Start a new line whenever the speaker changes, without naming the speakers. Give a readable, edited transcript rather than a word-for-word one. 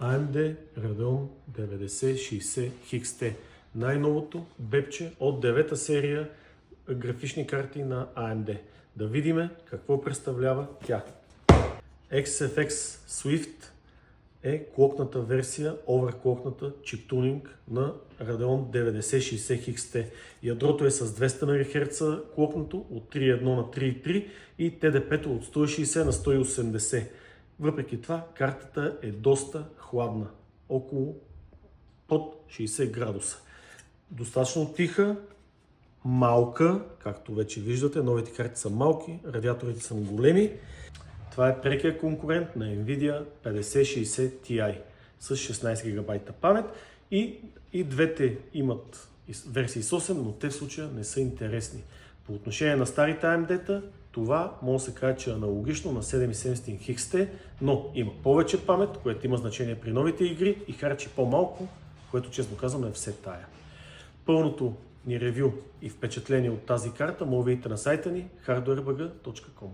AMD Radeon 9060 XT. Най-новото бепче от 9-та серия графични карти на AMD. Да видим какво представлява тя. XFX Swift е клокната версия, оверклокната чиптунинг на Radeon 9060 XT. Ядрото е с 200 МГц клокнато от 3.1 на 3.3 и TDP от 160 на 180. Въпреки това, картата е доста хладна, около под 60 градуса. Достатъчно тиха, малка, както вече виждате, новите карти са малки, радиаторите са големи. Това е прекия конкурент на Nvidia 5060 Ti с 16 ГБ памет и двете имат версии с 8, но те в случая не са интересни. По отношение на старите AMD-та, това може да се каже, че е аналогично на 7700 XT, но има повече памет, което има значение при новите игри и харчи по-малко, което честно казвам е все тая. Пълното ни ревю и впечатление от тази карта може да видите на сайта ни hardwarebg.com.